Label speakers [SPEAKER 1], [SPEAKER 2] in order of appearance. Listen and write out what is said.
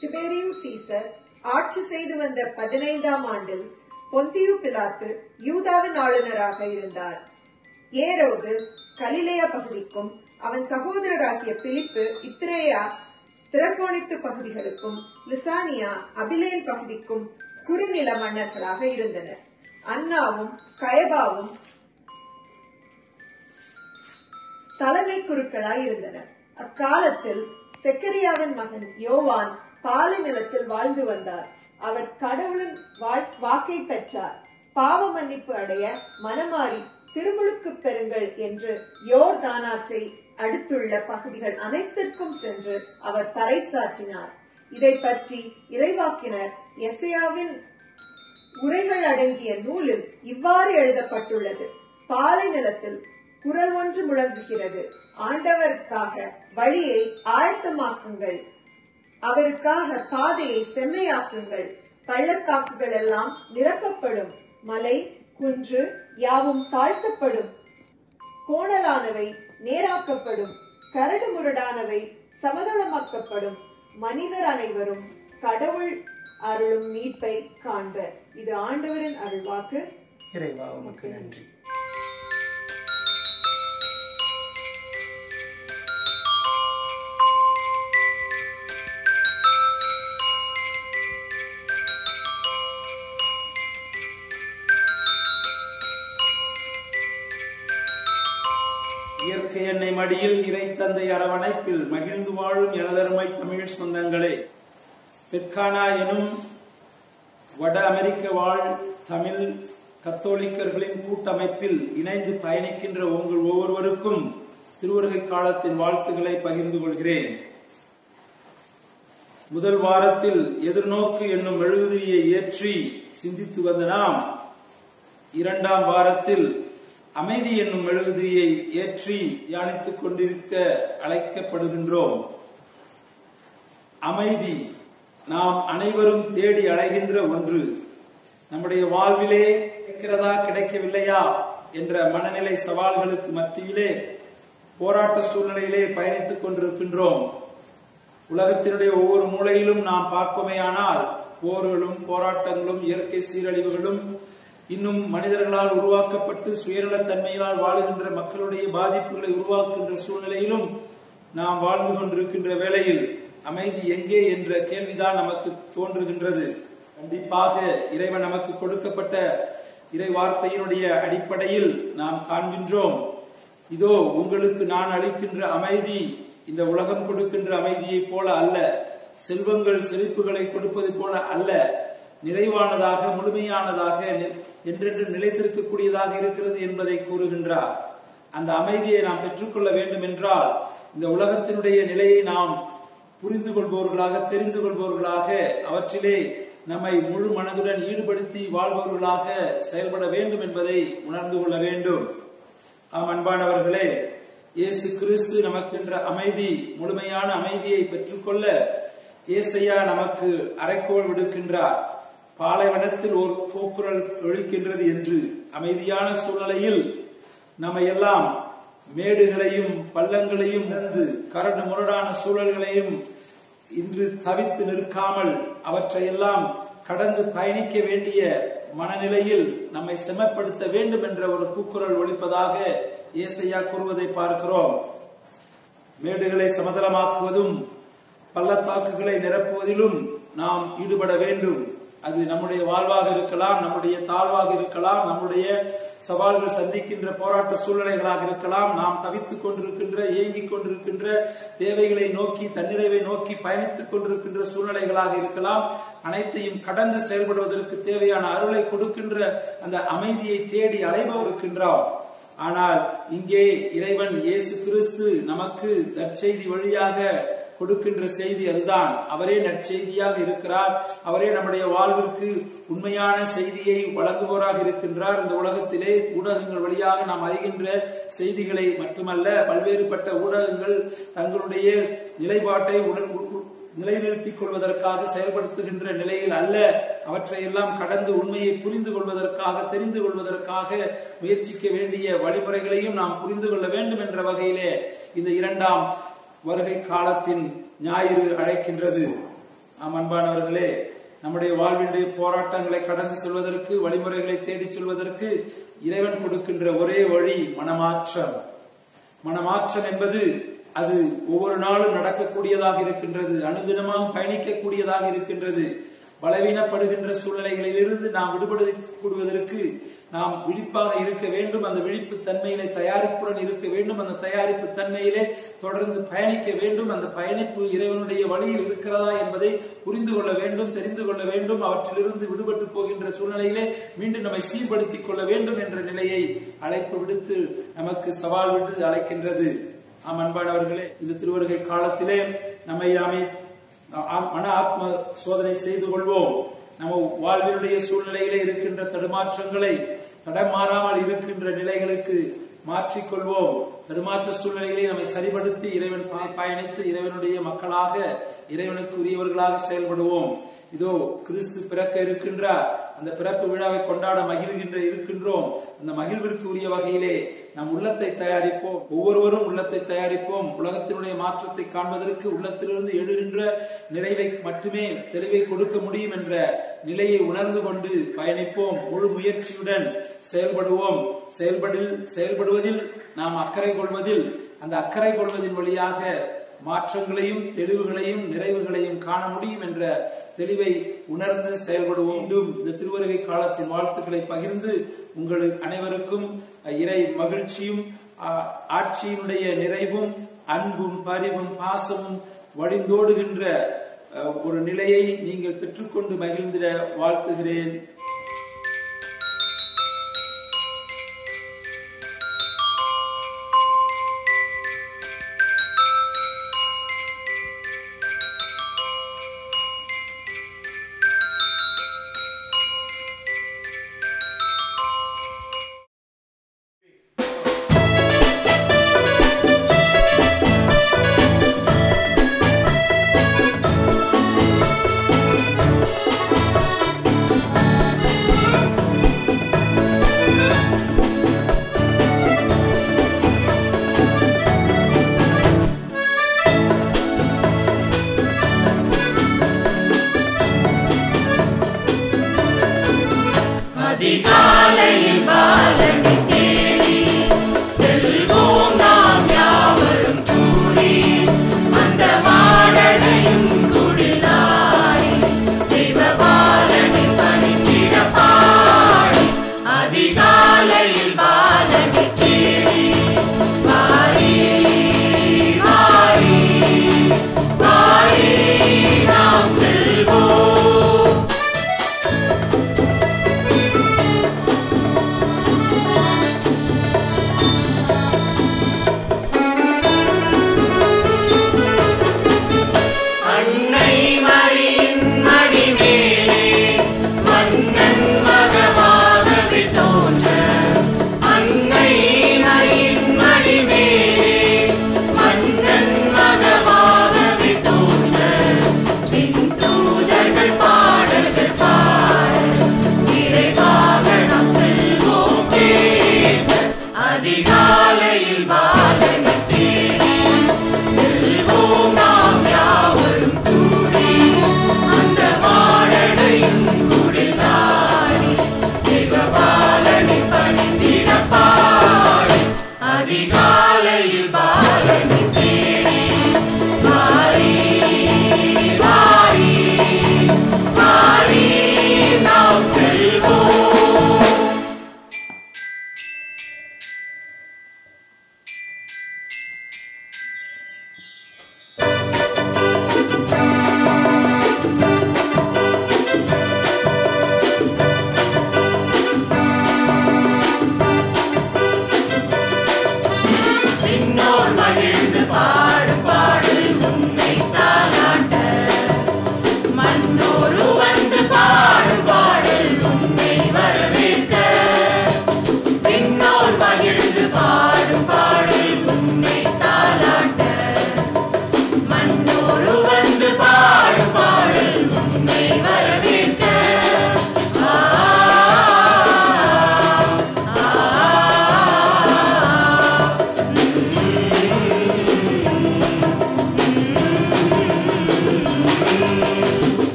[SPEAKER 1] திபேரியு Caesar ஆட்சி செய்து வந்த 15ஆம் ஆண்டில் பொந்தியு பிலாத்து யூதாவின் ஆளுநராக இருந்தார். ஏரோது கலிலேயா பகுதிக்கும் அவன் சகோதரராகிய பிலிப்பு இத்திரேயா திரகோணித்து பகுதிகளுக்கும் லிசானியா அபிலேல் பகுதிக்கும் குறுநில மன்னர்களாக இருந்தனர். அன்னாவும் கயபாவும் தலைமை குருக்களாய் இருந்தனர். அக்காலத்தில் செக்கரியாவின் மகன் யோவான் பாலை நிலத்தில் வாழ்ந்து வந்தார். அவர் கடவுளின் வாக்கை பெற்றார். பாவ மன்னிப்பு அடைய மனமாறி திருமுழுக்கு பெறுங்கள் என்று யோர்தானாற்றை அடுத்துள்ள பகுதிகள் அனைத்திற்கும் சென்று அவர் பறைசாற்றினார். இதை பற்றி இறைவாக்கினர் எசையாவின் உரைகள் அடங்கிய நூலில் இவ்வாறு எழுதப்பட்டுள்ளது. பாலை நிலத்தில் குரல் ஒன்று முழங்குகிறது, ஆண்டவருக்காக வழியை ஆயத்தமாக்குங்கள், அவருக்காக பாதையை செம்மையாக்குங்கள், பள்ளத்தாக்குகள் எல்லாம் நிரப்பப்படும், மலை குன்று யாவும் தாழ்த்தப்படும், கோணலானவை நேராக்கப்படும், கரடு முரடானவை சமதளமாக்கப்படும், மனிதர் அனைவரும் கடவுள் அருளும் மீட்பை காண்பர். இது ஆண்டவரின் அருள்வாக்கு.
[SPEAKER 2] இறைவா உமக்கு நன்றி.
[SPEAKER 3] இயற்கை எண்ணெய் மடியில் இறை தந்தை அரவணைப்பில் மகிழ்ந்து வாழும் எனதருமை தமிழ் சொந்தங்களே, பெட்கானா எனும் வட அமெரிக்க வாழ் தமிழ் கத்தோலிக்கர்களின் கூட்டமைப்பில் இணைந்து பயணிக்கின்ற உங்கள் ஒவ்வொருவருக்கும் திருவருகை காலத்தின் வாழ்த்துக்களை பகிர்ந்து கொள்கிறேன். முதல் வாரத்தில் எதிர்நோக்கு என்னும் மெழுகுதிரியை ஏற்றி சிந்தித்து வந்த நாம் 2ஆம் வாரத்தில் அமைதி என்னும் மெழுகுதிரியை ஏற்றி தியானித்துக் கொண்டிருக்க அழைக்கப்படுகின்றோம். அமைதி நாம் அனைவரும் தேடி அடைகின்ற ஒன்று. நம்முடைய வாழ்விலே கிடைக்கிறதா கிடைக்கவில்லையா என்ற மனநிலை சவால்களுக்கு மத்தியிலே போராட்ட சூழ்நிலையிலே பயணித்துக் கொண்டிருக்கின்றோம். உலகத்தினுடைய ஒவ்வொரு மூலையிலும் நாம் பார்ப்போமேயானால் போர்களும் போராட்டங்களும் இயற்கை சீரழிவுகளும் இன்னும் மனிதர்களால் உருவாக்கப்பட்டு சுயநலத்தன்மையினால் வாழுகின்ற மக்களுடைய பாதிப்புகளை உருவாக்குகின்ற சூழ்நிலையிலும் நாம் வாழ்ந்து கொண்டிருக்கின்ற வேளையில் அமைதி எங்கே என்ற கேள்விதான் நமக்கு தோன்றுகின்றது. கண்டிப்பாக இறைவன் நமக்கு கொடுக்கப்பட்ட இறை வார்த்தையினுடைய அடிப்படையில் நாம் காண்கின்றோம், இதோ உங்களுக்கு நான் அளிக்கின்ற அமைதி இந்த உலகம் கொடுக்கின்ற அமைதியை போல அல்ல, செல்வங்கள் செழிப்புகளை கொடுப்பது போல அல்ல, நிறைவானதாக முழுமையானதாக என்றென்று நிலைத்திருக்கக்கூடியதாக இருக்கிறது என்பதை கூறுகின்றார். அந்த அமைதியை நாம் பெற்றுக்கொள்ள வேண்டும் என்றால் இந்த உலகத்தினுடைய நிலையை நாம் புரிந்து கொள்பவர்களாக தெரிந்து கொள்பவர்களாக அவற்றிலே நம்மை முழு மனதுடன் ஈடுபடுத்தி வாழ்பவர்களாக செயல்பட வேண்டும் என்பதை உணர்ந்து கொள்ள வேண்டும். ஆம் அன்பானவர்களே, இயேசு கிறிஸ்து நமக்கென்ற அமைதி முழுமையான அமைதியை பெற்றுக்கொள்ள ஏசையா நமக்கு அறைகோல் விடுக்கின்றார். பாலைவனத்தில் ஒரு கூக்குரல் ஒலிக்கின்றது என்று. அமைதியான சூழ்நிலையில் நம்ம எல்லாம் மேடுகளையும் பள்ளங்களையும் நடந்து கரடு முரடான சூழல்களையும் இன்று தவித்து நிற்காமல் அவற்றையெல்லாம் கடந்து பயணிக்க வேண்டிய மனநிலையில் நம்மை செமப்படுத்த வேண்டும் என்ற ஒரு கூக்குரல் ஒலிப்பதாக ஏசையா கூறுவதை பார்க்கிறோம். மேடுகளை சமதளமாக்குவதும் பள்ளத்தாக்குகளை நிரப்புவதிலும் நாம் ஈடுபட வேண்டும். அது நம்முடைய வாழ்வாக இருக்கலாம், நம்முடைய தாழ்வாக இருக்கலாம், நம்முடைய சவால்கள் சந்திக்கின்ற போராட்ட சூழ்நிலைகளாக இருக்கலாம், நாம் தவித்துக் கொண்டிருக்கின்ற ஏங்கிக் கொண்டிருக்கின்ற தேவைகளை நோக்கி தன்னிறைவை நோக்கி பயணித்துக் கொண்டிருக்கின்ற சூழ்நிலைகளாக இருக்கலாம். அனைத்தையும் கடந்து செயல்படுவதற்கு தேவையான அருளை கொடுக்கின்ற அந்த அமைதியை தேடி அலைபவர் இருக்கின்றார். ஆனால் இங்கே இறைவன் இயேசு கிறிஸ்து நமக்கு நற்செய்தி வழியாக கொடுக்கின்ற செய்தி அதுதான். அவரே நற்செய்தியாக இருக்கிறார். அவரே நம்முடைய வாழ்விற்கு உண்மையான செய்தியை வழங்குவோராக இருக்கின்றார். இந்த உலகத்திலே ஊடகங்கள் வழியாக நாம் அறிகின்ற செய்திகளை மட்டுமல்ல, பல்வேறுபட்ட ஊடகங்கள் தங்களுடைய நிலைப்பாட்டை நிலைநிறுத்திக் கொள்வதற்காக செயல்படுத்துகின்ற நிலையில் அல்ல, அவற்றையெல்லாம் கடந்து உண்மையை புரிந்து கொள்வதற்காக தெரிந்து கொள்வதற்காக முயற்சிக்க வேண்டிய வழிமுறைகளையும் நாம் புரிந்து கொள்ள வேண்டும் என்ற வகையிலே இந்த 2ஆம் வருகை காலத்தின் ஞாயிறு அழைக்கின்றது. அன்பானவர்களே, நம்முடைய வாழ்வினுடைய போராட்டங்களை கடந்து செல்வதற்கு, வழிமுறைகளை தேடி செல்வதற்கு இறைவன் கொடுக்கின்ற ஒரே வழி மனமாற்றம். மனமாற்றம் என்பது அது ஒவ்வொரு நாளும் நடக்கக்கூடியதாக இருக்கின்றது, அனுதினமாக பயணிக்கக்கூடியதாக இருக்கின்றது. பலவீனப்படுகின்ற சூழ்நிலைகளிலிருந்து நாம் விடுபடுவதற்கு நாம் விழிப்பாக இருக்க வேண்டும். அந்த விழிப்பு தன்மையிலே தயாரிப்புடன் இருக்க வேண்டும். அந்த தயாரிப்பு தன்மையிலே தொடர்ந்து பயணிக்க வேண்டும். அந்த பயணிப்பு இறைவனுடைய வழியில் இருக்கிறதா என்பதை புரிந்து கொள்ள வேண்டும், தெரிந்து கொள்ள வேண்டும். அவற்றிலிருந்து விடுபட்டு போகின்ற சூழ்நிலையிலே மீண்டும் நம்மை சீர்படுத்திக் கொள்ள வேண்டும் என்ற நிலையை அழைப்பு விடுத்து நமக்கு சவால் விட்டு அழைக்கின்றது. அன்பானவர்களே, இந்த திருவருகை காலத்திலே நம்மை மன ஆத்ம சோதனை செய்து கொள்வோம். நம்ம வாழ்வினுடைய சூழ்நிலையிலே இருக்கின்ற தடுமாற்றங்களை தடமாறாமல் இருக்கின்ற நிலைகளுக்கு மாற்றிக்கொள்வோம். தடுமாற்ற சூழ்நிலைகளை நம்மை சரிபடுத்தி இறைவன் பயணித்து இறைவனுடைய மக்களாக, இறைவனுக்கு உரியவர்களாக செயல்படுவோம். இதோ கிறிஸ்து பிறக்க இருக்கின்றார். அந்த பிறப்பு விழாவை கொண்டாட இருக்கின்றோம். அந்த மகிழ்விற்கு உரிய வகையிலே நம் உள்ளத்தை தயாரிப்போம். ஒவ்வொருவரும் உள்ளத்தை தயாரிப்போம். உலகத்தினுடைய மாற்றத்தை காண்பதற்கு உள்ளத்திலிருந்து எழுகின்ற நிறைவை மட்டுமே தெளிவை கொடுக்க முடியும் என்ற நிலையை உணர்ந்து கொண்டு பயணிப்போம். முழு முயற்சியுடன் செயல்படுவோம். செயல்படுவதில் நாம் அக்கறை கொள்வதில், அந்த அக்கறை கொள்வதின் வழியாக மாற்றங்களையும் தெளிவுகளையும் நிறைவுகளையும் காண முடியும் என்ற தெளிவை உணர்ந்து செயல்படுவோம். மீண்டும் இந்த திருவருகை காலத்தின் வாழ்த்துக்களை பகிர்ந்து உங்கள் அனைவருக்கும் இறை மகிழ்ச்சியும் ஆட்சியினுடைய நிறைவும் அன்பும் பரிவும் பாசமும் வழிந்தோடுகின்ற ஒரு நிலையை நீங்கள் பெற்றுக்கொண்டு மகிழ்ந்திட வாழ்த்துகிறேன்.